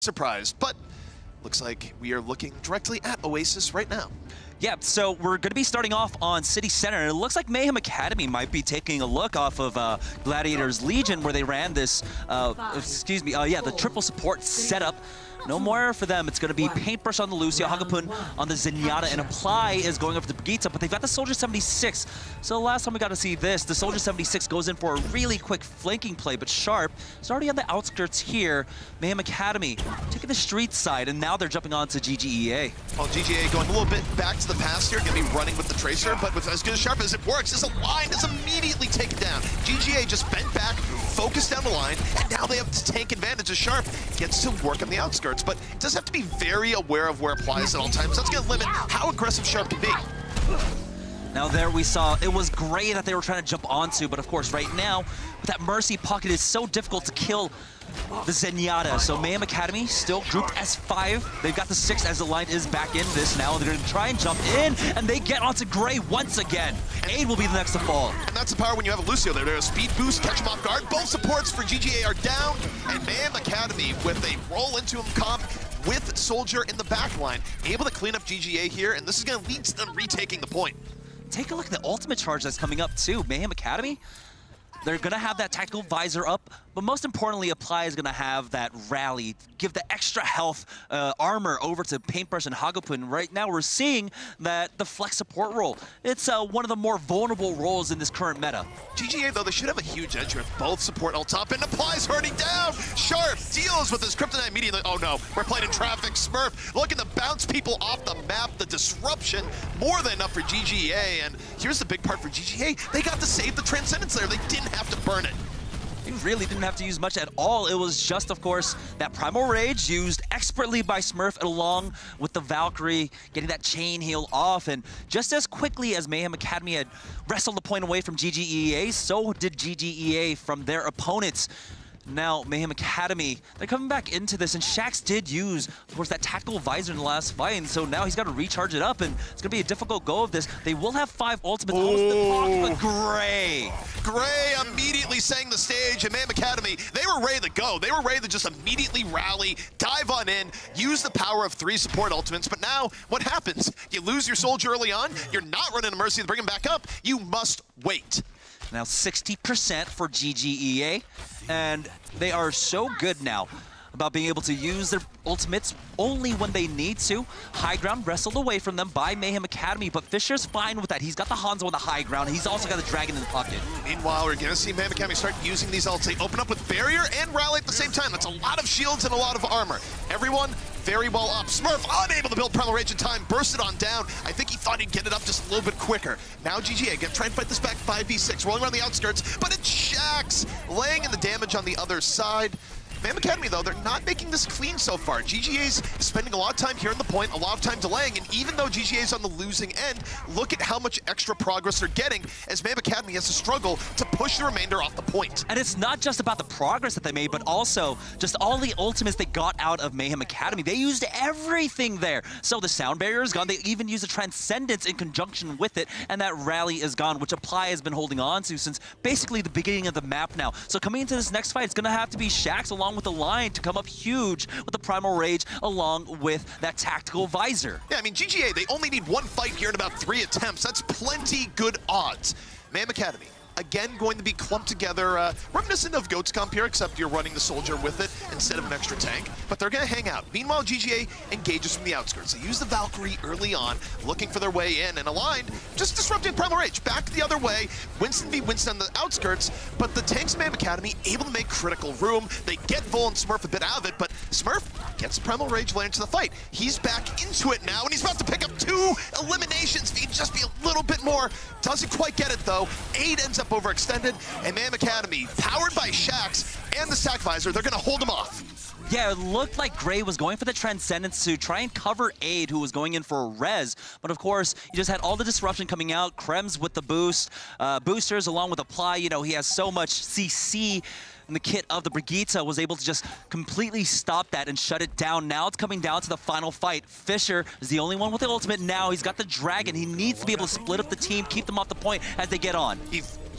surprised, but looks like we are looking directly at Oasis right now. Yeah, so we're going to be starting off on City Center, and it looks like Mayhem Academy might be taking a look off of Gladiators Legion, where they ran this, the triple support setup. No more for them. It's going to be Paintbrush on the Lucio, Hagapun on the Zenyatta, and Apply is going over to Brigitte, but they've got the Soldier 76. So the last time we got to see this, the Soldier 76 goes in for a really quick flanking play, but Sharp is already on the outskirts here. Mayhem Academy taking the street side, and now they're jumping on to GGEA. Well, GGEA going a little bit back to the past here, going to be running with the Tracer, but with as good as Sharp as it works, this line is immediately taken down. GGEA just bent back, focused down the line, and now they have to take advantage as Sharp gets to work on the outskirts. But it does have to be very aware of where Apply is at all times. That's going to limit how aggressive Sharp can be. Now there we saw, it was great that they were trying to jump onto, but of course right now, with that Mercy pocket, it's so difficult to kill the Zenyatta. So Mayhem Academy still grouped S5. They've got the 6 as the line is back in this now. They're going to try and jump in, and they get onto Gray once again. Aid will be the next to fall. And that's the power when you have a Lucio there. There's a speed boost, catch him off guard. Both supports for GGA are down, and Mayhem Academy with a roll into him comp with Soldier in the back line, able to clean up GGA here, and this is going to lead to them retaking the point. Take a look at the ultimate charge that's coming up too. Mayhem Academy, they're going to have that tactical visor up, but most importantly, Apply is going to have that rally, give the extra health armor over to Paintbrush and Hagapun. Right now, we're seeing that the flex support role, it's one of the more vulnerable roles in this current meta. GGA, though, they should have a huge edge with both support on top, and Apply's hurting down. Sharp deals with his Kryptonite immediately. Oh no, we're playing in traffic. Smurf looking to bounce people off the map. The disruption, more than enough for GGA, and here's the big part for GGA. They got to save the Transcendence there. They didn't have to burn it. He really didn't have to use much at all. It was just, of course, that Primal Rage used expertly by Smurf along with the Valkyrie, getting that chain heal off. And just as quickly as Mayhem Academy had wrestled the point away from GGEA, so did GGEA from their opponents. Now, Mayhem Academy, they're coming back into this, and Shax did use, of course, that tactical visor in the last fight, and so now he's got to recharge it up, and it's going to be a difficult go of this. They will have 5 ultimates. But Gray immediately sang the stage, and Mayhem Academy, they were ready to go. They were ready to just immediately rally, dive on in, use the power of 3 support ultimates, but now, what happens? You lose your Soldier early on, you're not running a Mercy to bring him back up, you must wait. Now 60% for GGEA, and they are so good now about being able to use their ultimates only when they need to. High ground wrestled away from them by Mayhem Academy, but Fisher's fine with that. He's got the Hanzo on the high ground. He's also got the Dragon in the pocket. Meanwhile, we're going to see Mayhem Academy start using these ults. They open up with Barrier and Rally at the same time. That's a lot of shields and a lot of armor. Everyone very well up. Smurf unable to build Primal Rage in time, bursted on down. I think he thought he'd get it up just a little bit quicker. Now GGA gonna try and fight this back 5v6, rolling around the outskirts, but it's Shax laying in the damage on the other side. Mayhem Academy, though, they're not making this clean so far. GGA's spending a lot of time here in the point, a lot of time delaying, and even though GGA's on the losing end, look at how much extra progress they're getting as Mayhem Academy has to struggle to push the remainder off the point. And it's not just about the progress that they made, but also just all the ultimates they got out of Mayhem Academy. They used everything there. So the sound barrier is gone. They even used the Transcendence in conjunction with it, and that rally is gone, which Apply has been holding on to since basically the beginning of the map now. So coming into this next fight, it's going to have to be Shax along with the line to come up huge with the Primal Rage along with that tactical visor. Yeah, I mean, GGA, they only need 1 fight here in about 3 attempts. That's plenty good odds. Mayhem Academy, again, going to be clumped together, reminiscent of Goat's Comp here, except you're running the Soldier with it instead of an extra tank, but they're going to hang out. Meanwhile, GGA engages from the outskirts. They use the Valkyrie early on, looking for their way in, and aligned, just disrupting Primal Rage. Back the other way, Winston v. Winston on the outskirts, but the tanks of Mayhem Academy able to make critical room. They get Vol and Smurf a bit out of it, but Smurf gets the Primal Rage later into the fight. He's back into it now, and he's about to pick up 2 eliminations. If he can just be a little bit more, doesn't quite get it though. Aid ends up overextended, and Mayhem Academy, powered by Shax and the Stack Visor, they're going to hold him off. Yeah, it looked like Gray was going for the Transcendence to try and cover Aid, who was going in for a res. But of course, you just had all the disruption coming out. Krems with the boost, boosters along with Apply. You know, he has so much CC in the kit of the Brigitte, was able to just completely stop that and shut it down. Now it's coming down to the final fight. Fisher is the only one with the ultimate now. He's got the Dragon. He needs to be able to split up the team, keep them off the point as they get on.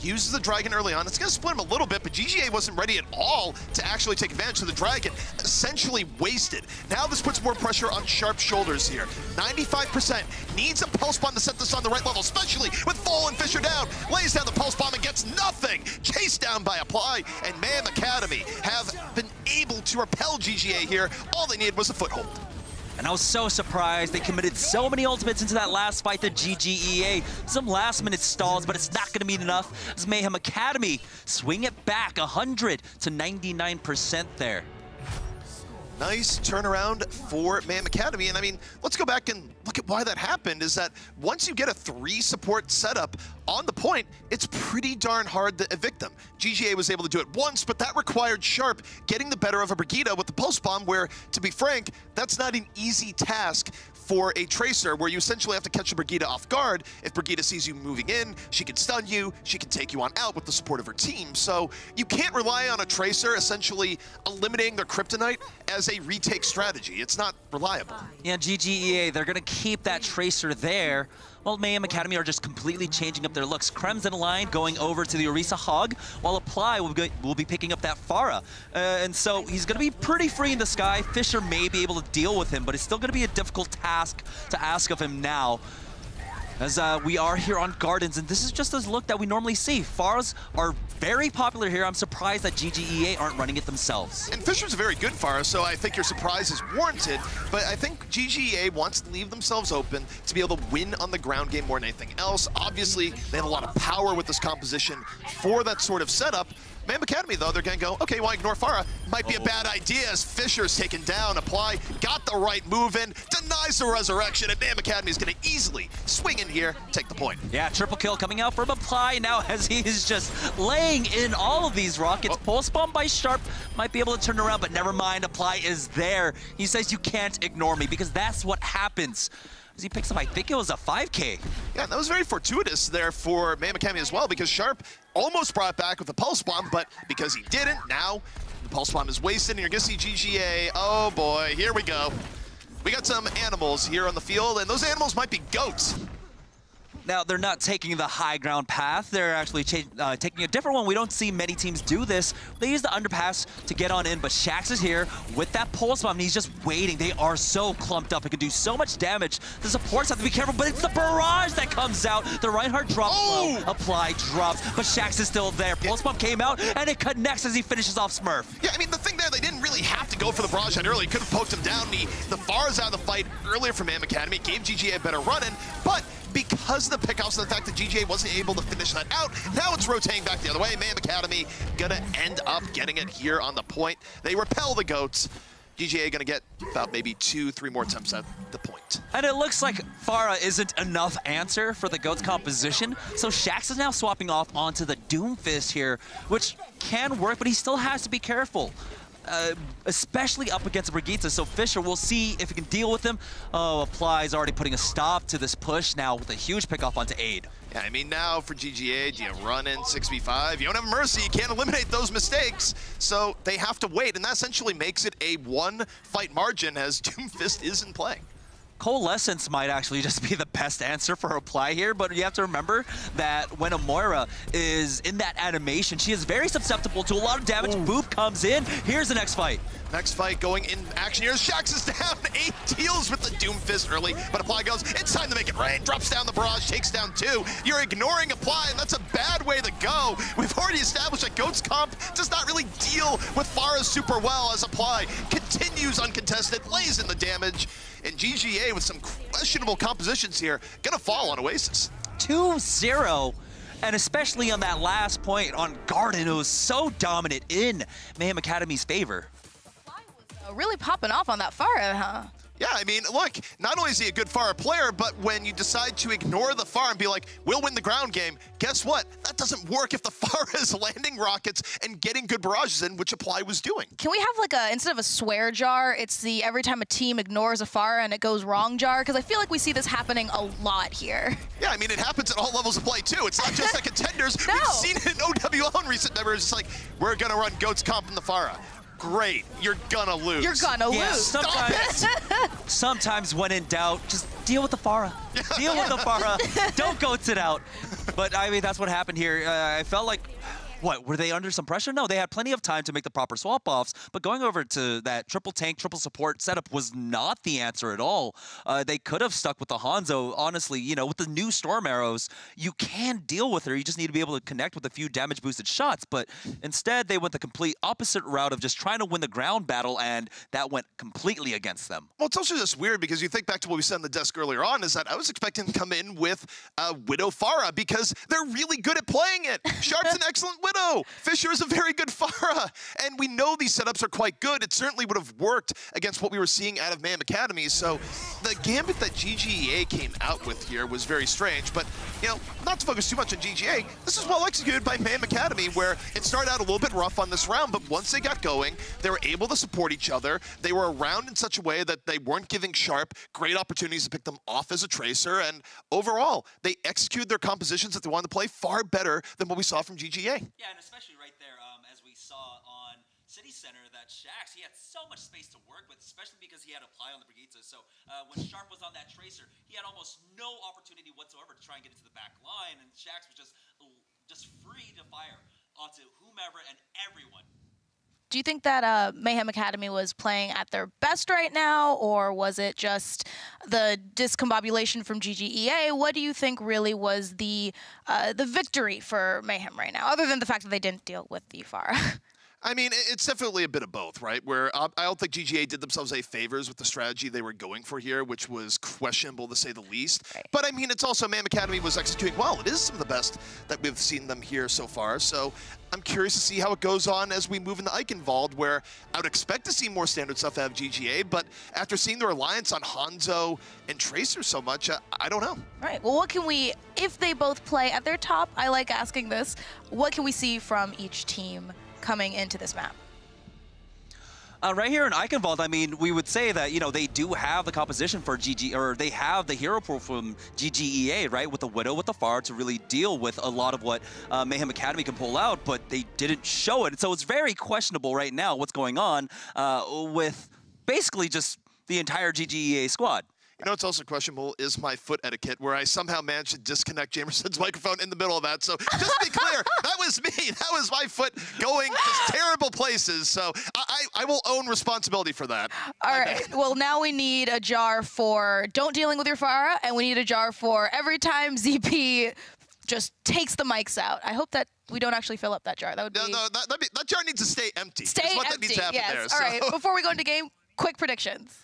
uses the Dragon early on. It's going to split him a little bit, but GGA wasn't ready at all to actually take advantage of the Dragon. essentially wasted. Now this puts more pressure on Sharp's shoulders here. 95% needs a pulse bomb to set this on the right level, especially with Fall and Fisher down. Lays down the pulse bomb and gets nothing. Chased down by Apply, and Mayhem Academy have been able to repel GGA here. All they needed was a foothold. And I was so surprised. They committed so many ultimates into that last fight, the GGEA. Some last-minute stalls, but it's not going to mean enough as Mayhem Academy swing it back 100 to 99% there. Nice turnaround for Mayhem Academy. And I mean, let's go back and look at why that happened, is that once you get a 3-support setup on the point, it's pretty darn hard to evict them. GGA was able to do it once, but that required Sharp getting the better of a Brigitte with the pulse bomb, where, to be frank, that's not an easy task for a Tracer, where you essentially have to catch a Brigitte off guard. If Brigitte sees you moving in, she can stun you, she can take you on out with the support of her team. So you can't rely on a Tracer essentially eliminating their Kryptonite as a retake strategy. It's not reliable. Yeah, GGEA, they're going to keep that Tracer there. Well, Mayhem Academy are just completely changing up their looks. Krem's in a line going over to the Orisa Hog, while Apply will be picking up that Pharah. And so he's going to be pretty free in the sky. Fisher may be able to deal with him, but it's still going to be a difficult task to ask of him now. As we are here on Gardens, and this is just a look that we normally see. Pharahs are very popular here. I'm surprised that GGEA aren't running it themselves. And Fisher's a very good Pharah, so I think your surprise is warranted, but I think GGEA wants to leave themselves open to be able to win on the ground game more than anything else. Obviously, they have a lot of power with this composition for that sort of setup. Mayhem Academy, though, they're going to go, okay, you want to ignore Pharah? Might be a bad idea as Fisher's taken down. Apply, got the right move in, denies the resurrection, and Mayhem Academy is going to easily swing in here, take the point. Yeah, triple kill coming out from Apply now as he is just laying in all of these rockets. Pulse bomb by Sharp might be able to turn around, but never mind, Apply is there. He says, you can't ignore me, because that's what happens. As he picks up, I think it was a 5K. Yeah, that was very fortuitous there for Mayhem Academy as well, because Sharp almost brought it back with the pulse bomb, but because he didn't, now the pulse bomb is wasted, and you're gonna see GGA. Oh boy, here we go. We got some animals here on the field, and those animals might be goats. Now, they're not taking the high ground path. They're actually taking a different one. We don't see many teams do this. They use the underpass to get on in, but Shax is here with that pulse bomb, and he's just waiting. They are so clumped up. It can do so much damage. The supports have to be careful, but it's the barrage that comes out. The Reinhardt drops low. Apply drops, but Shax is still there. Pulse bomb came out, and it connects as he finishes off Smurf. Yeah, I mean, the thing there, they didn't really have to go for the barrage shot early. Could have poked him down. The Pharah's out of the fight earlier from Mayhem Academy. Gave GGA a better run-in, but because of the pickoffs and the fact that GGA wasn't able to finish that out, now it's rotating back the other way. Mayhem Academy gonna end up getting it here on the point. They repel the goats. GGA gonna get about maybe 2-3 more attempts at the point. And it looks like Pharah isn't enough answer for the goats composition, so Shax is now swapping off onto the Doomfist here, which can work, but he still has to be careful. Especially up against Brigitte, so Fisher, we'll see if he can deal with him. Oh, Apply's already putting a stop to this push now with a huge pickoff onto Aid. Yeah, I mean, now for GGA, do you run in 6v5? You don't have mercy, you can't eliminate those mistakes, so they have to wait, and that essentially makes it a 1-fight margin as Doomfist isn't playing. Coalescence might actually just be the best answer for Apply here, but you have to remember that when a Moira is in that animation, she is very susceptible to a lot of damage. Boop comes in. Here's the next fight. Next fight going in action here. Shax is down. 8 deals with the Doomfist early, but Apply goes, it's time to make it rain. Drops down the barrage, takes down 2. You're ignoring Apply, and that's a bad way to go. We've already established that Goats Comp does not really deal with Pharah super well, as Apply continues uncontested, lays in the damage, and GGA with some questionable compositions here, gonna fall on Oasis. 2-0. And especially on that last point on Garden, it was so dominant in Mayhem Academy's favor. Really popping off on that Pharah, huh? Yeah, I mean, look, not only is he a good Pharah player, but when you decide to ignore the Pharah and be like, we'll win the ground game, guess what? That doesn't work if the Pharah is landing rockets and getting good barrages in, which Apply was doing. Can we have like a, instead of a swear jar, it's the every time a team ignores a Pharah and it goes wrong jar? Because I feel like we see this happening a lot here. Yeah, I mean, it happens at all levels of play, too. It's not just at Contenders. No. We've seen it in OWL in recent numbers. It's like, we're going to run Goats Comp in the Pharah. Great, you're gonna lose. You're gonna lose. Sometimes when in doubt, just deal with the Pharah. Deal with the Pharah. Don't goats it out. But I mean, that's what happened here. I felt like What, were they under some pressure? No, they had plenty of time to make the proper swap-offs, but going over to that triple tank, triple support setup was not the answer at all. They could have stuck with the Hanzo. Honestly, you know, with the new Storm Arrows, you can deal with her. You just need to be able to connect with a few damage-boosted shots, but instead they went the complete opposite route of just trying to win the ground battle, and that went completely against them. Well, it's also just weird because you think back to what we said on the desk earlier on, is that I was expecting to come in with Widow Pharah because they're really good at playing it. Sharp's an excellent Widow. Fisher is a very good Pharah. And we know these setups are quite good. It certainly would have worked against what we were seeing out of Mayhem Academy. So the gambit that GGEA came out with here was very strange. But, you know, not to focus too much on GGA, this is well executed by Mayhem Academy, where it started out a little bit rough on this round, but once they got going, they were able to support each other. They were around in such a way that they weren't giving Sharp great opportunities to pick them off as a tracer. And overall, they executed their compositions that they wanted to play far better than what we saw from GGA. Yeah, and especially right there, as we saw on City Center, that Shax, he had so much space to work with, especially because he had Apply on the Brigitte. So when Sharp was on that tracer, he had almost no opportunity whatsoever to try and get into the back line, and Shax was just free to fire onto whomever and everyone. Do you think that Mayhem Academy was playing at their best right now, or was it just the discombobulation from GGEA? What do you think really was the victory for Mayhem right now, other than the fact that they didn't deal with the Pharah? I mean, it's definitely a bit of both, right? Where I don't think GGA did themselves any favors with the strategy they were going for here, which was questionable to say the least. Right. But I mean, it's also Mayhem Academy was executing well. It is some of the best that we've seen them here so far. So I'm curious to see how it goes on as we move into Eichenwald, where I would expect to see more standard stuff out of GGA. But after seeing the reliance on Hanzo and Tracer so much, I don't know. Right. Well, what can we, if they both play at their top, I like asking this, what can we see from each team coming into this map? Right here in Eichenwald, I mean, we would say that, you know, they do have the composition for GG, or they have the hero pool from GGEA, right, with the Widow, with the Pharah to really deal with a lot of what Mayhem Academy can pull out, but they didn't show it. So it's very questionable right now what's going on with basically just the entire GGEA squad. You know what's also questionable is my foot etiquette, where I somehow managed to disconnect Jamerson's microphone in the middle of that. So just to be clear, that was me. That was my foot going just terrible places. So I will own responsibility for that. All right. Well, now we need a jar for don't dealing with your Pharah, and we need a jar for every time ZP just takes the mics out. I hope that we don't actually fill up that jar. That would be... No, that jar needs to stay empty. Stay empty, that needs to happen yes. there. All right. Before we go into game, quick predictions.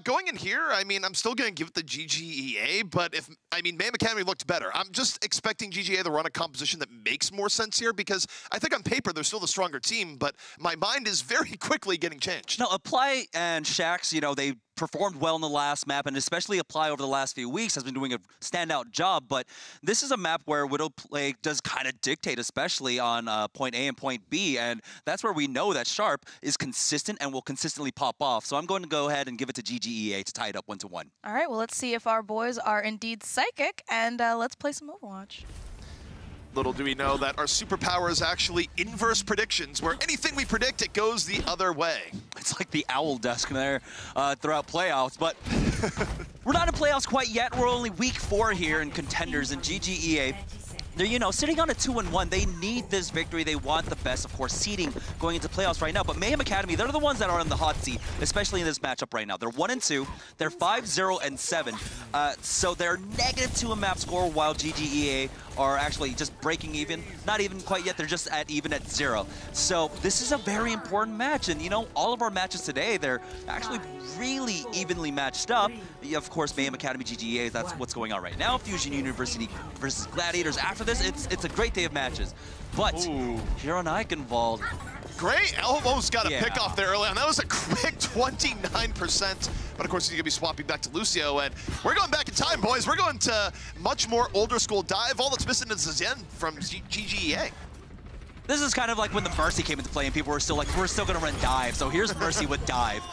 Going in here, I mean, I'm still going to give it the GGEA, but Mayhem Academy looked better. I'm just expecting GGA to run a composition that makes more sense here, because I think on paper they're still the stronger team, but my mind is very quickly getting changed. No, Apply and Shax, you know, they performed well in the last map, and especially Apply over the last few weeks has been doing a standout job, but this is a map where Widow Play does kind of dictate, especially on point A and point B, and that's where we know that Sharp is consistent and will consistently pop off. So I'm going to go ahead and give it to GGEA to tie it up 1-1. All right, well, let's see if our boys are indeed psychic, and let's play some Overwatch. Little do we know that our superpower is actually inverse predictions, where anything we predict, it goes the other way. It's like the owl desk there throughout playoffs, but we're not in playoffs quite yet. We're only week 4 here in Contenders, and GGEA, they're, you know, sitting on a 2-1. They need this victory. They want the best, of course, seeding going into playoffs right now. But Mayhem Academy, they're the ones that are in the hot seat, especially in this matchup right now. They're 1-2. They're 5-0-7. So they're -2 in map score, while GGEA are actually just breaking even. Not even quite yet. They're just at even at 0. So this is a very important match. And, you know, all of our matches today, they're actually really evenly matched up. Of course, Mayhem Academy, GGEA, that's what's going on right now. Fusion University versus Gladiators. After this, it's a great day of matches. But here on Eichenwald, great, almost got a pick off there early on. That was a quick 29%. But of course, he's going to be swapping back to Lucio. And we're going back in time, boys. We're going to much more older school dive. All that's missing is Zen from GGEA. This is kind of like when the Mercy came into play and people were still like, we're still going to run dive. So here's Mercy with dive.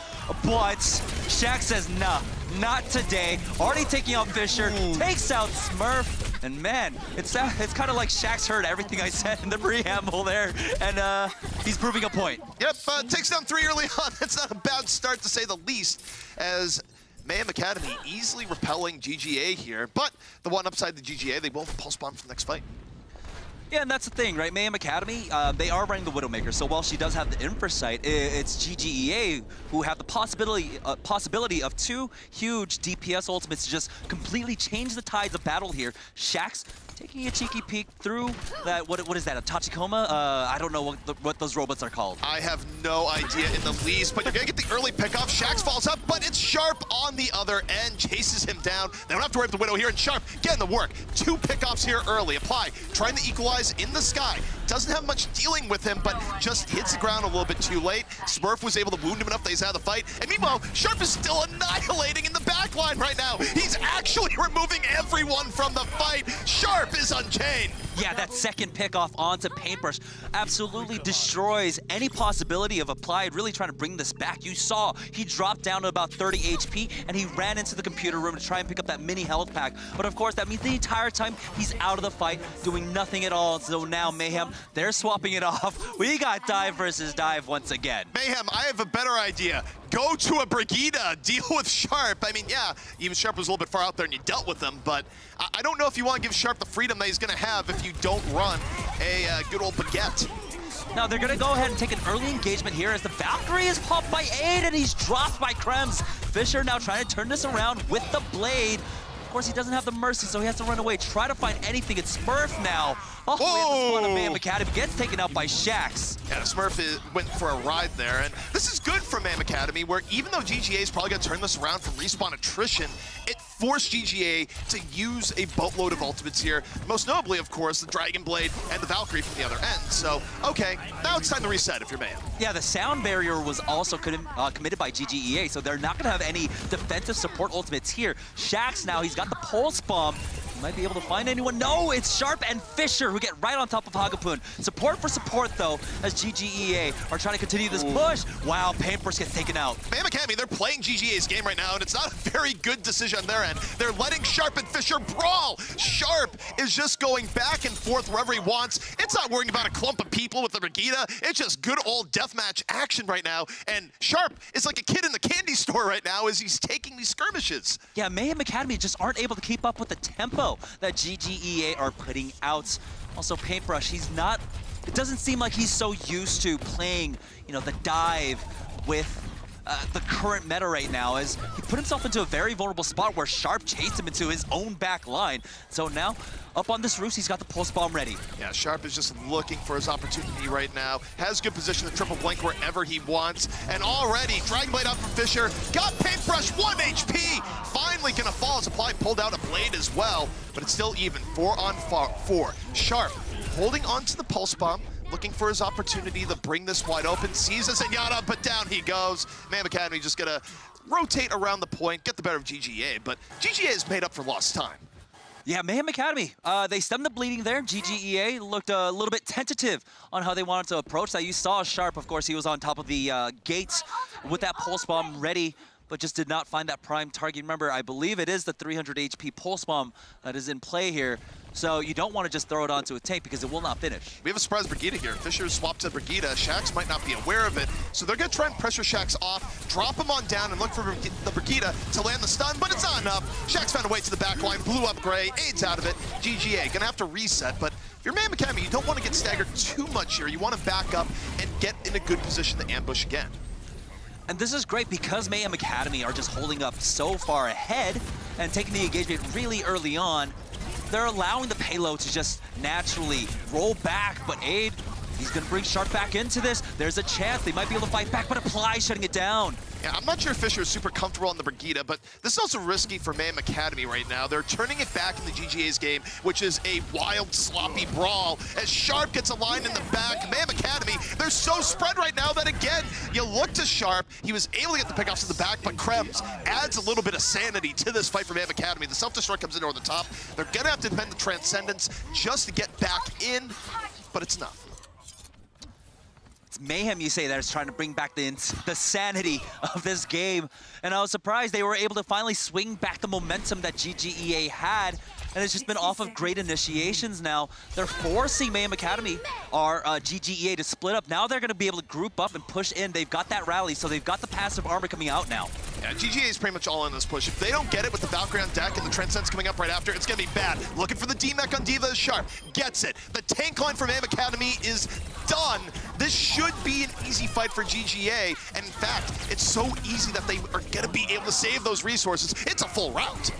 But Shax says, nah, not today. Already taking out Fisher, takes out Smurf. And man, it's kind of like Shax heard everything I said in the preamble there. And he's proving a point. Yep, takes down 3 early on. That's not a bad start, to say the least, as Mayhem Academy easily repelling GGA here. But the one upside to GGA, they will pulse bomb for the next fight. Yeah, and that's the thing, right? Mayhem Academy, they are running the Widowmaker, so while she does have the Infrasight, it's GGEA who have the possibility of 2 huge DPS ultimates to just completely change the tides of battle here. Shaxx taking a cheeky peek through that, what is that, a Tachikoma? I don't know what those robots are called. I have no idea in the least, but you're gonna get the early pickoff. Shaxx falls up, but it's Sharp on the other end, chases him down. They don't have to worry about the Widow here, and Sharp getting the work. 2 pickoffs here early. Apply, trying to equalize in the sky. Doesn't have much dealing with him, but just hits the ground a little bit too late. Smurf was able to wound him enough that he's out of the fight. And meanwhile, Sharp is still annihilating in the backline right now. He's actually removing everyone from the fight. Sharp is unchained. Yeah, that second pickoff onto Paintbrush absolutely destroys any possibility of Applied really trying to bring this back. You saw he dropped down to about 30 HP, and he ran into the computer room to try and pick up that mini health pack. But of course, that means the entire time he's out of the fight, doing nothing at all. So now Mayhem, they're swapping it off. We got dive versus dive once again. Mayhem, I have a better idea. Go to a Brigida, deal with Sharp. I mean, yeah, even Sharp was a little bit far out there and you dealt with him, but I don't know if you want to give Sharp the freedom that he's going to have if you don't run a good old baguette. Now they're going to go ahead and take an early engagement here as the Valkyrie is popped by Aid and he's dropped by Krems. Fisher now trying to turn this around with the blade. Of course, he doesn't have the Mercy, so he has to run away. Try to find anything. It's Smurf now. Oh, we have the Mayhem Academy. Gets taken out by Shaxx. Yeah, Smurf went for a ride there, and this is good for Mayhem Academy, where even though GGA is probably going to turn this around from respawn attrition, it forced GGA to use a boatload of ultimates here. Most notably, of course, the Dragon Blade and the Valkyrie from the other end. So, okay, now it's time to reset if you're Mayhem. Yeah, the sound barrier was also committed by GGEA, so they're not going to have any defensive support ultimates here. Shaxx now, he's got the Pulse Bomb. He might be able to find anyone. No, it's Sharp and Fisher who get right on top of Hagapun. Support for support, though, as GGEA are trying to continue this push. Wow, Paintbrush gets taken out. Mayhem Academy, they're playing GGA's game right now, and it's not a very good decision on their end. They're letting Sharp and Fisher brawl. Sharp is just going back and forth wherever he wants. It's not worrying about a clump of people with the Brigida. It's just good old deathmatch action right now, and Sharp is like a kid in the candy store right now as he's taking these skirmishes. Yeah, Mayhem Academy just aren't able to keep up with the tempo that GGEA are putting out. Also, Paintbrush, he's not, it doesn't seem like he's so used to playing, you know, the dive with the current meta right now, as he put himself into a very vulnerable spot where Sharp chased him into his own back line. So now, up on this roost, he's got the pulse bomb ready. Yeah, Sharp is just looking for his opportunity right now. Has good position to triple blink wherever he wants. And already, Dragon Blade out from Fisher. Got Paintbrush, 1 HP. Finally gonna fall as Applied pulled out a blade as well. But it's still even, 4 on 4. Sharp holding on to the pulse bomb, looking for his opportunity to bring this wide open. Sees a Zenyatta, but down he goes. Mayhem Academy just gonna rotate around the point, get the better of GGA, but GGA is made up for lost time. Yeah, Mayhem Academy, they stemmed the bleeding there. GGEA looked a little bit tentative on how they wanted to approach that. You saw Sharp, of course, he was on top of the gates with that pulse bomb ready, but just did not find that prime target. Remember, I believe it is the 300 HP pulse bomb that is in play here. So you don't want to just throw it onto a tank because it will not finish. We have a surprise Brigida here. Fisher swapped to Brigida. Shaxx might not be aware of it. So they're going to try and pressure Shaxx off, drop him on down, and look for the Brigida to land the stun, but it's not enough. Shaxx found a way to the back line, blew up Gray, AIDS out of it. GGA, going to have to reset, but if you're Mayhem Academy, you don't want to get staggered too much here. You want to back up and get in a good position to ambush again. And this is great because Mayhem Academy are just holding up so far ahead and taking the engagement really early on. They're allowing the payload to just naturally roll back, but Aid, he's gonna bring Sharp back into this. There's a chance they might be able to fight back, but Apply shutting it down. Yeah, I'm not sure if Fisher is super comfortable on the Brigida, but this is also risky for Mayhem Academy right now. They're turning it back in the GGA's game, which is a wild, sloppy brawl, as Sharp gets aligned in the back. Mayhem Academy, they're so spread right now that, again, you look to Sharp. He was able to get the pickoffs in the back, but Krems adds a little bit of sanity to this fight for Mayhem Academy. The self-destruct comes in over the top. They're gonna have to defend the Transcendence just to get back in, but it's enough. Mayhem, you say, that is trying to bring back the sanity of this game. And I was surprised they were able to finally swing back the momentum that GGEA had. and it's just been off of great initiations now. They're forcing Mayhem Academy, or GGEA, to split up. Now they're going to be able to group up and push in. They've got that rally, so they've got the passive armor coming out now. Yeah, GGA is pretty much all in this push. If they don't get it with the Valkyrie on deck and the Transcendence coming up right after, it's going to be bad. Looking for the D-Mech on D.Va is Sharp. Gets it. The tank line for Mayhem Academy is done. This should be an easy fight for GGA. And in fact, it's so easy that they are going to be able to save those resources. It's a full rout.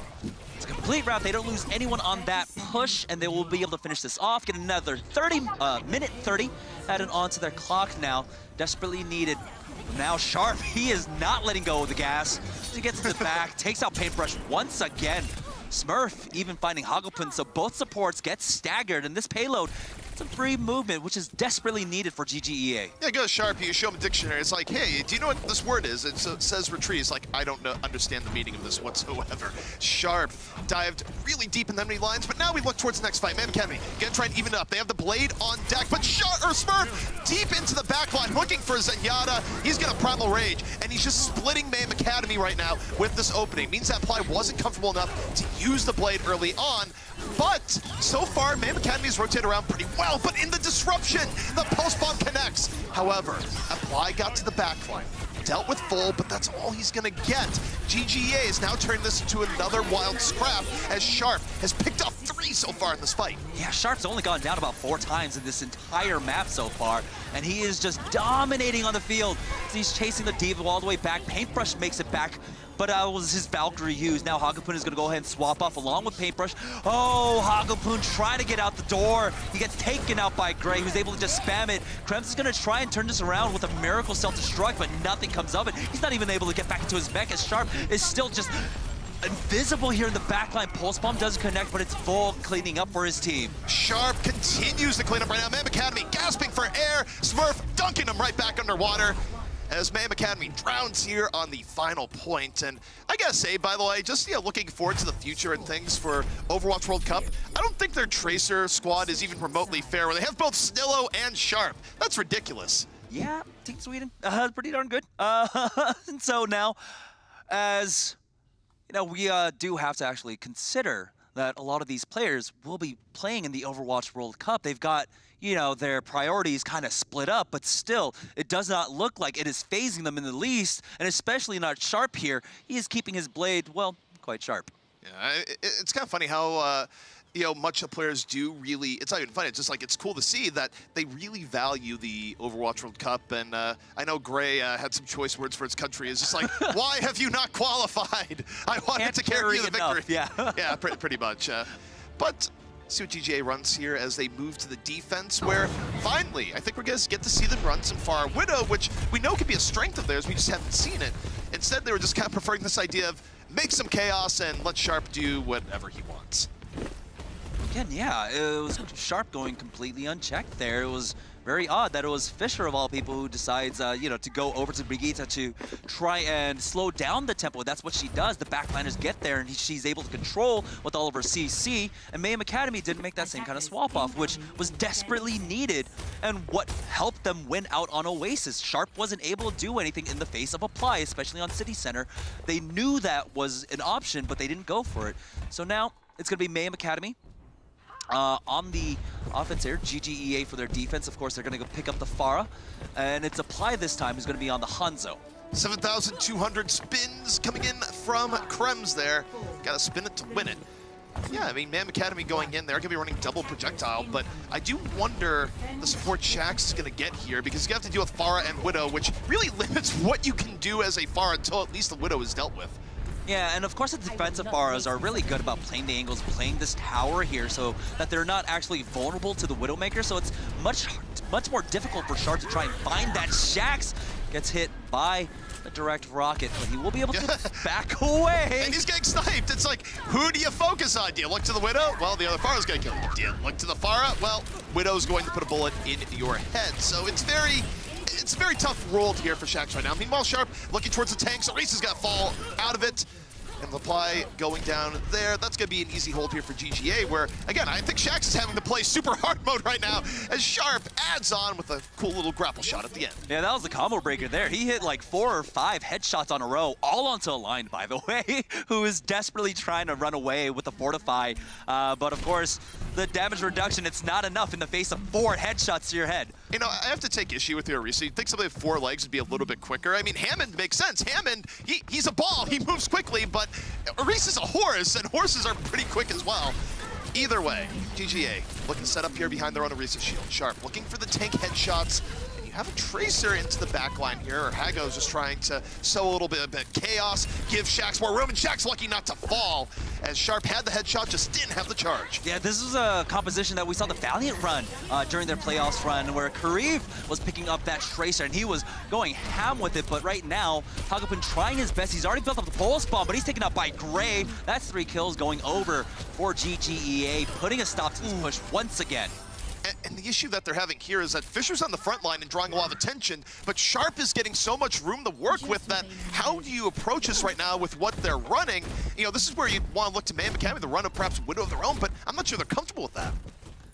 It's a complete rout. They don't lose anyone on that push, and they will be able to finish this off. Get another minute 30 added onto their clock now. Desperately needed. Now Sharp, he is not letting go of the gas. He gets to the back, takes out Paintbrush once again. Smurf even finding Hagelpun, so both supports get staggered, and this payload, some free movement, which is desperately needed for GGEA. Yeah, go to Sharp, you show him a dictionary. It's like, hey, do you know what this word is? It says retreat. It's like, I don't understand the meaning of this whatsoever. Sharp dived really deep in the enemy lines, but now we look towards the next fight. Mayhem Academy gonna try and even it up. They have the blade on deck, but Smurf deep into the back line, looking for Zenyatta. He's gonna Primal Rage, and he's just splitting Mayhem Academy right now with this opening. Means that Ply wasn't comfortable enough to use the blade early on, but so far, Mayhem Academy has rotated around pretty well, but in the disruption, the Pulse Bomb connects. However, Apply got to the backline, dealt with full, but that's all he's gonna get. GGEA is now turning this into another wild scrap, as Sharp has picked up 3 so far in this fight. Yeah, Sharp's only gone down about 4 times in this entire map so far, and he is just dominating on the field. He's chasing the D.Va all the way back. Paintbrush makes it back, but was his Valkyrie used. Now Hagelpun is going to go ahead and swap off along with Paintbrush. Oh, Hagelpun trying to get out the door. He gets taken out by Gray, who's able to just spam it. Krems is going to try and turn this around with a miracle self-destruct, but nothing comes of it. He's not even able to get back into his mech, as Sharp is still just invisible here in the backline. Pulse Bomb doesn't connect, but it's full cleaning up for his team. Sharp continues to clean up right now. Mayhem Academy gasping for air. Smurf dunking him right back underwater, as Mayhem Academy drowns here on the final point. And I gotta say, by the way, just looking forward to the future and things for Overwatch World Cup, I don't think their Tracer squad is even remotely fair, where they have both Snillo and Sharp. That's ridiculous. Yeah, Team Sweden, pretty darn good. And so now, as you know, we do have to actually consider that a lot of these players will be playing in the Overwatch World Cup. They've got, you know, their priorities kind of split up, but still, it does not look like it is phasing them in the least, and especially not Sharp here. He is keeping his blade, well, quite sharp. Yeah, it's kind of funny how, you know, much the players do really, it's not even funny, it's just like, it's cool to see that they really value the Overwatch World Cup, and I know Gray had some choice words for his country. It's just like, why have you not qualified? I wanted to carry you the victory. Yeah, yeah, pretty much. But see what GGA runs here as they move to the defense, where finally, I think we're going to get to see them run some Far Widow, which we know could be a strength of theirs, we just haven't seen it. Instead, they were just kind of preferring this idea of make some chaos and let Sharp do whatever he wants. Again, yeah, it was Sharp going completely unchecked there. It was very odd that it was Fisher, of all people, who decides, you know, to go over to Brigitte to try and slow down the tempo. That's what she does. The backliners get there, and she's able to control with all of her CC. And Mayhem Academy didn't make that same kind of swap-off, which was desperately needed, and what helped them win out on Oasis. Sharp wasn't able to do anything in the face of Apply, especially on City Center. They knew that was an option, but they didn't go for it. So now it's going to be Mayhem Academy. On the offense here, GGEA for their defense. Of course, they're going to go pick up the Pharah, and it's Apply this time who's going to be on the Hanzo. 7,200 spins coming in from Krems there. Got to spin it to win it. Yeah, I mean, Mayhem Academy going in, they're going to be running double projectile, but I do wonder the support Shaxx is going to get here, because you have to deal with Pharah and Widow, which really limits what you can do as a Pharah until at least the Widow is dealt with. Yeah, and of course the defensive Pharahs are really good about playing the angles, playing this tower here so that they're not actually vulnerable to the Widowmaker, so it's much more difficult for Sharp to try and find that. Shaxx gets hit by the direct rocket, but he will be able to back away. And he's getting sniped. It's like, who do you focus on? Do you look to the Widow? Well, the other Pharah's going to kill you. Do you look to the Pharah? Well, Widow's going to put a bullet in your head. So it's very tough rolled here for Shaxx right now. Meanwhile, Sharp looking towards the tanks. Reese has got to fall out of it. And Apply going down there. That's going to be an easy hold here for GGA, where, again, I think Shax is having to play super hard mode right now as Sharp adds on with a cool little grapple shot at the end. Yeah, that was the combo breaker there. He hit like 4 or 5 headshots on a row, all onto Aligned, by the way, who is desperately trying to run away with the Fortify. But, of course, the damage reduction, it's not enough in the face of 4 headshots to your head. You know, I have to take issue with your Arisa. You'd think somebody with 4 legs would be a little bit quicker. I mean, Hammond makes sense. Hammond, he's a ball. He moves quickly, but Arisa's a horse, and horses are pretty quick as well. Either way, GGA looking set up here behind their own Arisa shield. Sharp looking for the tank headshots. And you have a Tracer into the back line here, or Hago's just trying to sow a little bit of chaos, give Shax more room, and Shax lucky not to fall, as Sharp had the headshot, just didn't have the charge. Yeah, this was a composition that we saw the Valiant run during their playoffs run, where Kariv was picking up that Tracer, and he was going ham with it. But right now, Hagapun trying his best. He's already built up the pole spawn, but he's taken out by Gray. That's 3 kills going over for GGEA, putting a stop to this push once again. And the issue that they're having here is that Fisher's on the front line and drawing a lot of attention, but Sharp is getting so much room to work with that. How do you approach this right now with what they're running? You know, this is where you want to look to Mayhem Academy to run up perhaps Widow of their own, but I'm not sure they're comfortable with that.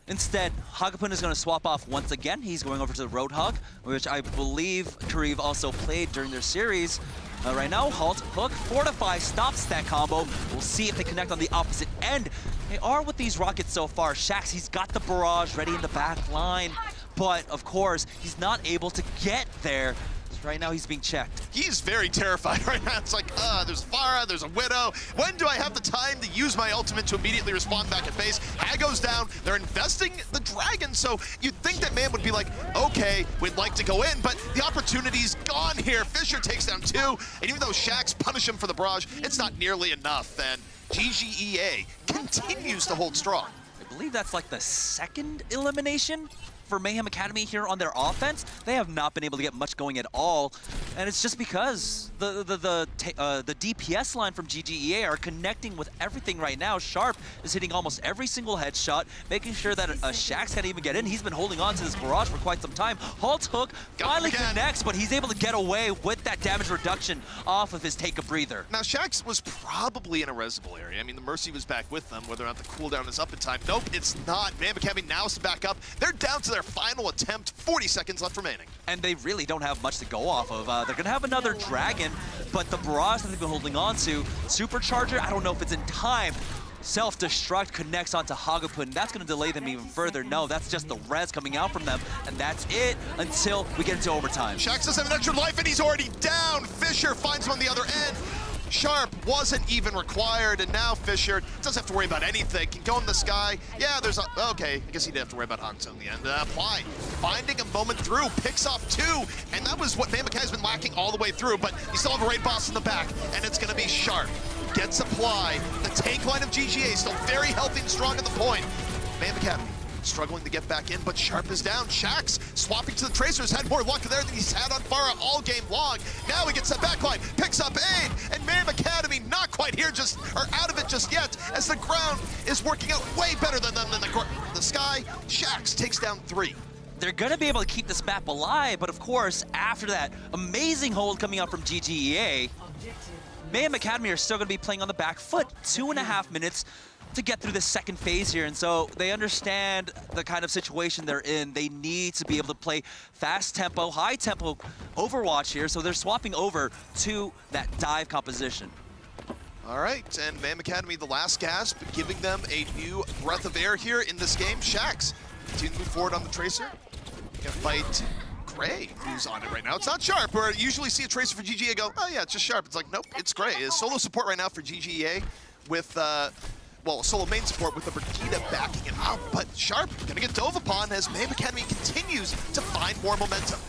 Instead, Hagapun is going to swap off once again. He's going over to the Roadhog, which I believe Kariv also played during their series. Right now, Halt, Hook, Fortify stops that combo. We'll see if they connect on the opposite end. They are with these rockets so far. Shax, he's got the barrage ready in the back line, but of course, he's not able to get there. Right now, he's being checked. He's very terrified right now. It's like, there's Pharah, there's a Widow. When do I have the time to use my ultimate to immediately respond back at base? Hago's down. They're investing the Dragon, so you'd think that man would be like, okay, we'd like to go in, but the opportunity's gone here. Fisher takes down 2, and even though Shax punished him for the barrage, it's not nearly enough, and GGEA continues to hold strong. I believe that's like the 2nd elimination for Mayhem Academy here on their offense. They have not been able to get much going at all, and it's just because the DPS line from GGEA are connecting with everything right now. Sharp is hitting almost every single headshot, making sure that Shax can't even get in. He's been holding on to this barrage for quite some time. Halt Hook finally connects, but he's able to get away with that damage reduction off of his take a breather. Now, Shax was probably in a resible area. I mean, the Mercy was back with them. Whether or not the cooldown is up in time, nope, it's not. Mayhem Academy now is back up. They're down to their final attempt, 40 seconds left remaining. And they really don't have much to go off of. They're going to have another Dragon, but the barrage that they've been holding on to, Supercharger, I don't know if it's in time. Self-destruct connects onto Hagapun. That's going to delay them even further. No, that's just the res coming out from them, and that's it until we get into overtime. Shax does have an extra life, and he's already down. Fisher finds him on the other end. Sharp wasn't even required, and now Fisher doesn't have to worry about anything. Can go in the sky. Yeah, there's a... Okay, I guess he didn't have to worry about Hanzo in the end. Apply, finding a moment through, picks off 2, and that was what Mayhem Academy has been lacking all the way through, but you still have a raid boss in the back, and it's going to be Sharp. Gets Apply. The tank line of GGA still very healthy and strong at the point. Mayhem Academy struggling to get back in, but Sharp is down. Shax swapping to the Tracers, had more luck there than he's had on Pharah all game long. Now he gets that backline, picks up aid, and Mayhem Academy not quite here or out of it just yet, as the ground is working out way better than them than the sky. Shax takes down 3. They're going to be able to keep this map alive, but of course, after that amazing hold coming out from GGEA, Mayhem Academy are still going to be playing on the back foot. 2.5 minutes to get through this 2nd phase here, and so they understand the kind of situation they're in. They need to be able to play fast tempo, high tempo Overwatch here, so they're swapping over to that dive composition. All right, and Mayhem Academy, the last gasp, giving them a new breath of air here in this game. Shax continue to move forward on the Tracer. Gonna fight Gray, who's on it right now. It's not Sharp, where you usually see a Tracer for GGEA go, oh yeah, it's just Sharp. It's like, nope, it's Gray. It's solo support right now for GGEA with well, solo main support with the Brigida backing it up, but Sharp gonna get dove upon as Mayhem Academy continues to find more momentum.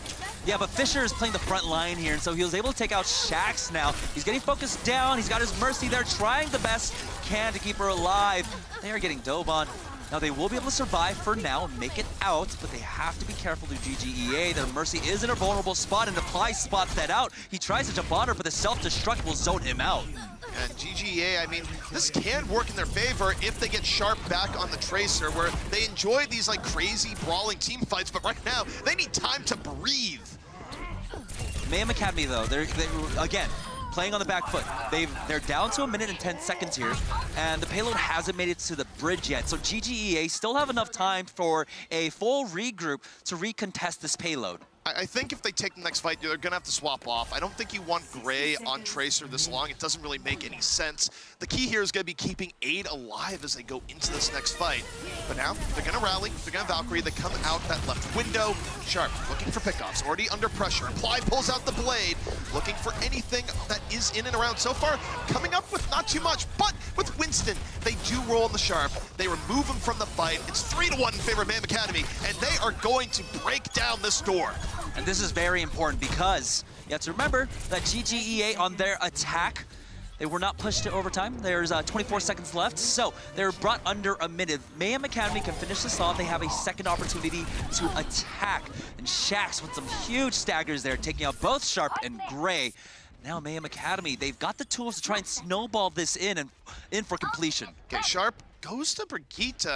Yeah, but Fisher is playing the front line here, and so he was able to take out Shax now. He's getting focused down. He's got his Mercy there, trying the best can to keep her alive. They are getting dove on. Now, they will be able to survive for now, make it out, but they have to be careful to GGEA. Their Mercy is in a vulnerable spot, and Apply spots that out. He tries to jump on her, but the self-destruct will zone him out. And GGEA, I mean, this can work in their favor if they get Sharp back on the Tracer, where they enjoy these like crazy brawling team fights, but right now they need time to breathe. Mayhem Academy, though, they're again, playing on the back foot. They're down to 1 minute and 10 seconds here, and the payload hasn't made it to the bridge yet. So GGEA still have enough time for a full regroup to recontest this payload. I think if they take the next fight, they're going to have to swap off. I don't think you want Gray on Tracer this long. It doesn't really make any sense. The key here is going to be keeping Aid alive as they go into this next fight. But now, they're going to rally. They're going to Valkyrie. They come out that left window. Sharp, looking for pickoffs. Already under pressure. Apply pulls out the blade. Looking for anything that is in and around. So far, coming up with not too much. But with Winston, they do roll on the Sharp. They remove him from the fight. It's 3-1 in favor of Mayhem Academy. And they are going to break down this door. And this is very important because you have to remember that GGEA on their attack, they were not pushed to overtime. There's 24 seconds left, so they're brought under a minute. Mayhem Academy can finish this off. They have a second opportunity to attack. And Shax with some huge staggers there, taking out both Sharp and Gray. Now Mayhem Academy, they've got the tools to try and snowball this in for completion. Okay, Sharp goes to Brigitte.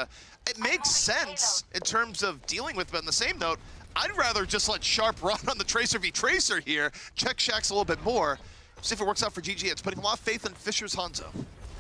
It makes sense in terms of dealing with, but on the same note, I'd rather just let Sharp run on the Tracer v Tracer here, check Shax a little bit more, see if it works out for GG. It's putting a lot of faith in Fisher's Hanzo.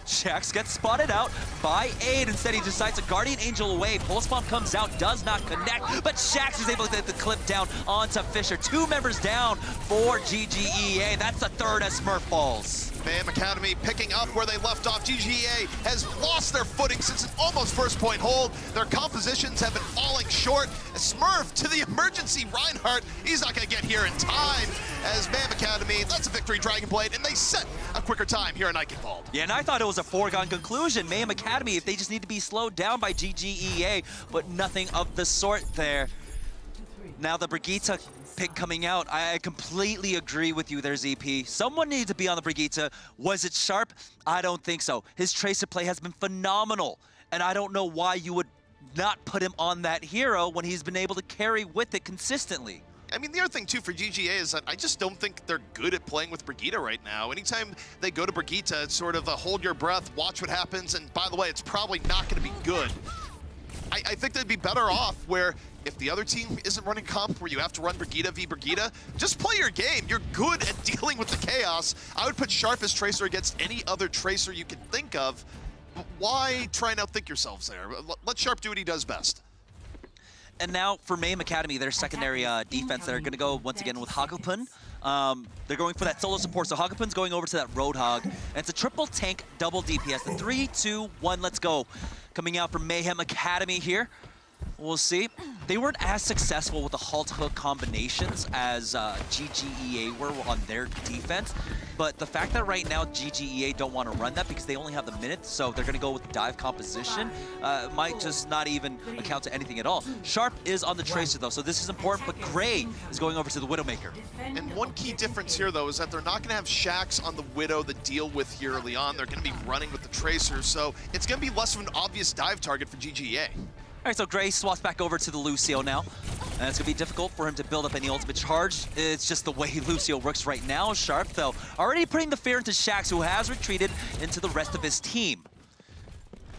Shax gets spotted out by Aid. Instead, he decides to Guardian Angel away. Pulse Bomb comes out, does not connect, but Shax is able to get the clip down onto Fisher. 2 members down for GGEA. That's the third as Smurf falls. Mayhem Academy picking up where they left off. GGEA has lost their footing since an almost first point hold. Their compositions have been falling short. Smurf to the emergency Reinhardt. He's not going to get here in time as Mayhem Academy, that's a victory Dragon Blade, and they set a quicker time here in Eichenwald. Yeah, and I thought it was a foregone conclusion. Mayhem Academy, if they just need to be slowed down by GGEA, but nothing of the sort there. Now the Brigitte pick coming out, I completely agree with you there, ZP. Someone needed to be on the Brigitte. Was it Sharp? I don't think so. His Tracer play has been phenomenal, and I don't know why you would not put him on that hero when he's been able to carry with it consistently. I mean, the other thing, too, for GGA is that I just don't think they're good at playing with Brigitte right now. Anytime they go to Brigitte, it's sort of a hold your breath, watch what happens, and by the way, it's probably not going to be good. I think they'd be better off where if the other team isn't running comp where you have to run Brigitte v Brigitte, just play your game. You're good at dealing with the chaos. I would put Sharp as Tracer against any other Tracer you can think of. Why try and outthink yourselves there? Let Sharp do what he does best. And now for Mayhem Academy, their secondary defense, they're going to go once again with Hagopun. They're going for that solo support, so Hagopun's going over to that Roadhog. And it's a triple tank, double DPS. The 3, 2, 1, let's go. Coming out from Mayhem Academy here. We'll see. They weren't as successful with the halt hook combinations as GGEA were on their defense. But the fact that right now GGEA don't want to run that because they only have the minute, so they're going to go with dive composition, might just not even account to anything at all. Sharp is on the Tracer though, so this is important, but Gray is going over to the Widowmaker. And one key difference here though is that they're not going to have Shax on the Widow to deal with here early on. They're going to be running with the Tracer, so it's going to be less of an obvious dive target for GGEA. All right, so Gray swaps back over to the Lucio now. And it's going to be difficult for him to build up any ultimate charge. It's just the way Lucio works right now. Sharp, though, already putting the fear into Shax, who has retreated into the rest of his team.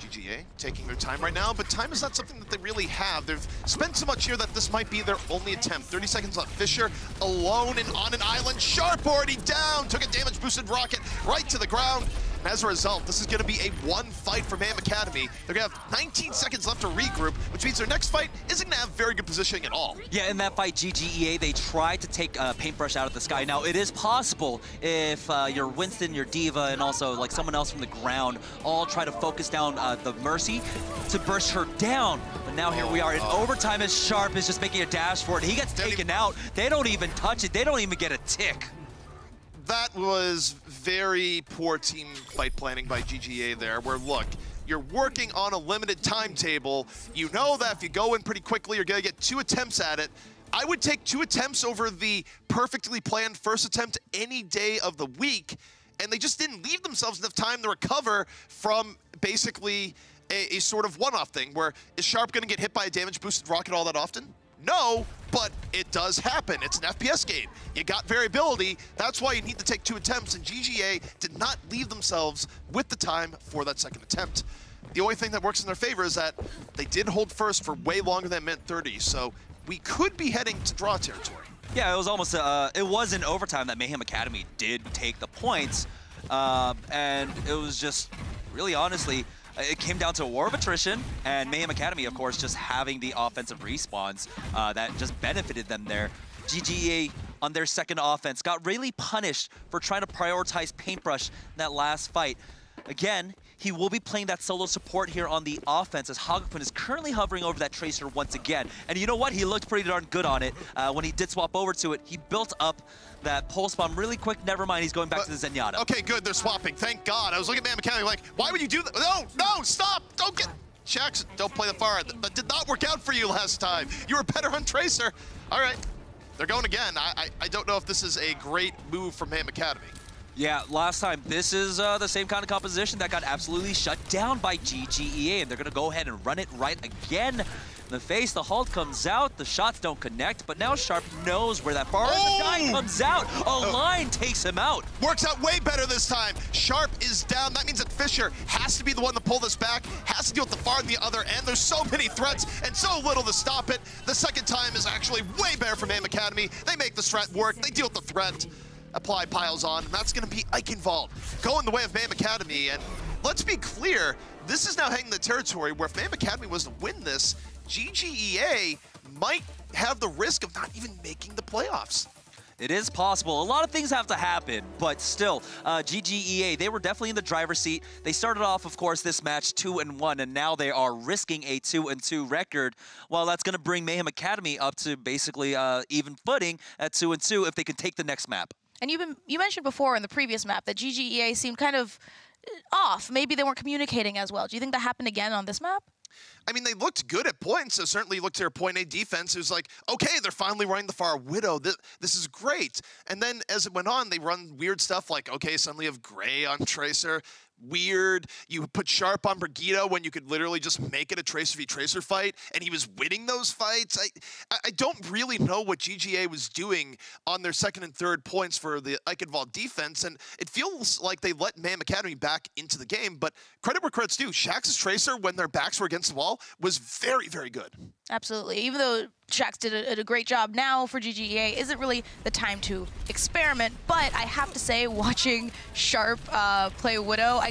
GGA taking their time right now, but time is not something that they really have. They've spent so much here that this might be their only attempt. 30 seconds left. Fisher alone and on an island. Sharp already down. Took a damage-boosted rocket right to the ground. And as a result, this is going to be a one fight for Mayhem Academy. They're going to have 19 seconds left to regroup, which means their next fight isn't going to have very good positioning at all. Yeah, in that fight, GGEA, they tried to take Paintbrush out of the sky. Now, it is possible if your Winston, your Diva, and also like someone else from the ground all try to focus down the Mercy to burst her down. But now here we are in overtime as Sharp is just making a dash for it. He gets taken out. They don't even touch it. They don't even get a tick. That was very poor team fight planning by GGA there, where look, you're working on a limited timetable. You know that if you go in pretty quickly, you're gonna get 2 attempts at it. I would take 2 attempts over the perfectly planned first attempt any day of the week, and they just didn't leave themselves enough time to recover from basically a sort of one-off thing, where is Sharp gonna get hit by a damage-boosted rocket all that often? No, but it does happen. It's an FPS game. You got variability. That's why you need to take 2 attempts, and GGA did not leave themselves with the time for that second attempt. The only thing that works in their favor is that they did hold first for way longer than minute 30, so we could be heading to draw territory. Yeah, it was almost, it was in overtime that Mayhem Academy did take the points. And it was just, really honestly, it came down to a war of attrition, and Mayhem Academy, of course, just having the offensive respawns that just benefited them there. GGEA on their second offense got really punished for trying to prioritize Paintbrush in that last fight. Again, he will be playing that solo support here on the offense as Hagakun is currently hovering over that Tracer once again. And you know what? He looked pretty darn good on it. When he did swap over to it, he built up that pulse bomb really quick. Never mind, he's going back to the Zenyatta. Okay, good, they're swapping. Thank God. I was looking at Mayhem Academy like, why would you do that? No, stop! Don't get... Shax, don't play the fire. That did not work out for you last time. You were better on Tracer. All right, they're going again. I don't know if this is a great move from Mayhem Academy. Yeah, last time, this is the same kind of composition that got absolutely shut down by GGEA, and they're going to go ahead and run it right again. In the face, the halt comes out, the shots don't connect, but now Sharp knows where that bar is. The die comes out, a line takes him out. Works out way better this time. Sharp is down. That means that Fisher has to be the one to pull this back, has to deal with the far on the other end. There's so many threats and so little to stop it. The second time is actually way better for Mayhem Academy. They make the threat work, they deal with the threat. Apply piles on, and that's going to be Eichenwald going the way of Mayhem Academy. And let's be clear, this is now heading the territory where if Mayhem Academy was to win this, GGEA might have the risk of not even making the playoffs. It is possible. A lot of things have to happen, but still, GGEA, they were definitely in the driver's seat. They started off, of course, this match 2-1, and now they are risking a 2-2 record. Well, that's going to bring Mayhem Academy up to basically even footing at 2-2 if they can take the next map. And you mentioned before in the previous map that GGEA seemed kind of off. Maybe they weren't communicating as well. Do you think that happened again on this map? I mean, they looked good at points, so certainly looked to their point A defense. It was like, okay, they're finally running the far Widow. This is great. And then as it went on, they run weird stuff like, okay, suddenly you have Gray on Tracer. Weird. You put Sharp on Brigitte when you could literally just make it a Tracer v Tracer fight, and he was winning those fights. I don't really know what GGA was doing on their second and third points for the Eichenwald defense, and it feels like they let Mayhem Academy back into the game, but credit where credit's due. Shax's Tracer, when their backs were against the wall, was very, very good. Absolutely. Even though Shax did a great job now for GGEA, isn't really the time to experiment, but I have to say, watching Sharp play Widow,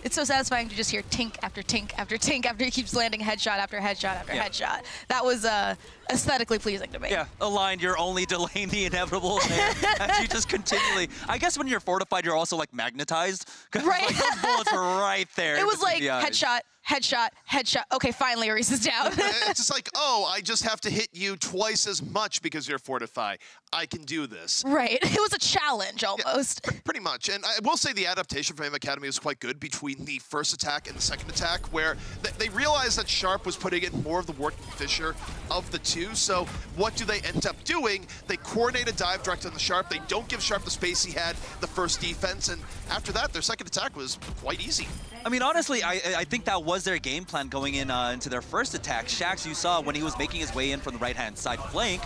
it's so satisfying to just hear tink after tink after tink after he keeps landing headshot after headshot after headshot. That was aesthetically pleasing to me. Yeah, Aligned, you're only delaying the inevitable there. As you just continually, I guess when you're fortified, you're also like magnetized. Right. Like, those bullets were right there. It was like headshot, headshot, headshot. Okay, finally, Aris is down. It's just like, oh, I just have to hit you twice as much because you're fortified. I can do this. Right. It was a challenge almost. Yeah, pretty much. And I will say the adaptation for Mayhem Academy was quite good between the first attack and the second attack, where they realized that Sharp was putting in more of the work than Fisher of the two. So what do they end up doing? They coordinate a dive direct on the Sharp. They don't give Sharp the space he had the first defense. And after that, their second attack was quite easy. I mean, honestly, I think that was their game plan going in into their first attack. Shax, you saw when he was making his way in from the right-hand side flank,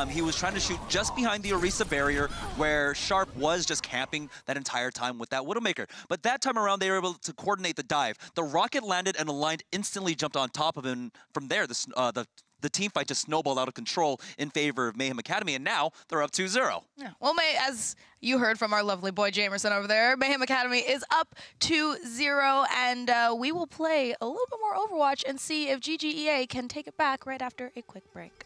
he was trying to shoot just behind the Orisa barrier where Sharp was just camping that entire time with that Widowmaker. But that time around, they were able to coordinate the dive. The rocket landed and Aligned instantly jumped on top of him. From there, the team fight just snowballed out of control in favor of Mayhem Academy, and now they're up 2-0. Yeah. Well, as you heard from our lovely boy Jamerson over there, Mayhem Academy is up 2-0, and we will play a little bit more Overwatch and see if GGEA can take it back right after a quick break.